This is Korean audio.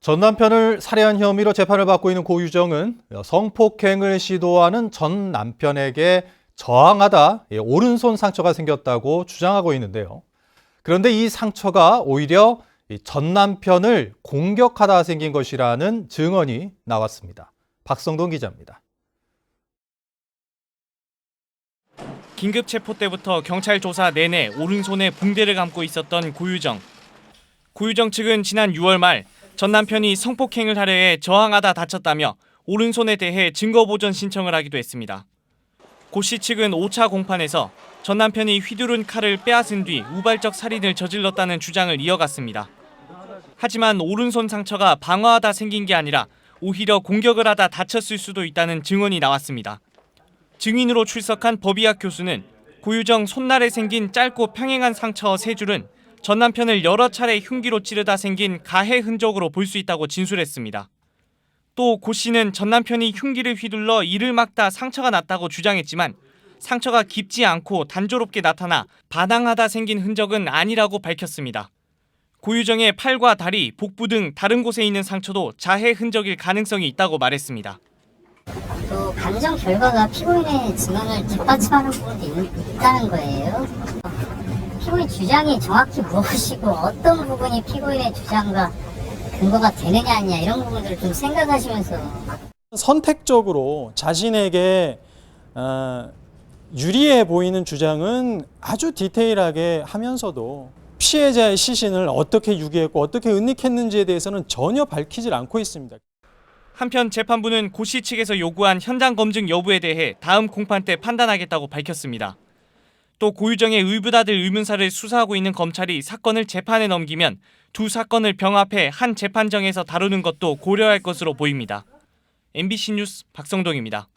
전 남편을 살해한 혐의로 재판을 받고 있는 고유정은 성폭행을 시도하는 전 남편에게 저항하다 오른손 상처가 생겼다고 주장하고 있는데요. 그런데 이 상처가 오히려 전 남편을 공격하다 생긴 것이라는 증언이 나왔습니다. 박성동 기자입니다. 긴급 체포 때부터 경찰 조사 내내 오른손에 붕대를 감고 있었던 고유정. 고유정 측은 지난 6월 말 전 남편이 성폭행을 하려 해 저항하다 다쳤다며 오른손에 대해 증거 보전 신청을 하기도 했습니다. 고 씨 측은 5차 공판에서 전 남편이 휘두른 칼을 빼앗은 뒤 우발적 살인을 저질렀다는 주장을 이어갔습니다. 하지만 오른손 상처가 방어하다 생긴 게 아니라 오히려 공격을 하다 다쳤을 수도 있다는 증언이 나왔습니다. 증인으로 출석한 법의학 교수는 고유정 손날에 생긴 짧고 평행한 상처 3줄은 전 남편을 여러 차례 흉기로 찌르다 생긴 가해 흔적으로 볼 수 있다고 진술했습니다. 또 고 씨는 전 남편이 흉기를 휘둘러 이를 막다 상처가 났다고 주장했지만 상처가 깊지 않고 단조롭게 나타나 반항하다 생긴 흔적은 아니라고 밝혔습니다. 고유정의 팔과 다리, 복부 등 다른 곳에 있는 상처도 자해 흔적일 가능성이 있다고 말했습니다. 또 감정 결과가 피고인의 증언을 뒷받침하는 부분도 있다는 거예요. 피고인 주장이 정확히 무엇이고 어떤 부분이 피고인의 주장과 근거가 되느냐 아니냐 이런 부분들을 좀 생각하시면서 선택적으로 자신에게 유리해 보이는 주장은 아주 디테일하게 하면서도 피해자의 시신을 어떻게 유기했고 어떻게 은닉했는지에 대해서는 전혀 밝히질 않고 있습니다. 한편 재판부는 고 씨 측에서 요구한 현장 검증 여부에 대해 다음 공판 때 판단하겠다고 밝혔습니다. 또 고유정의 의붓아들 의문사를 수사하고 있는 검찰이 사건을 재판에 넘기면 두 사건을 병합해 한 재판정에서 다루는 것도 고려할 것으로 보입니다. MBC 뉴스 박성동입니다.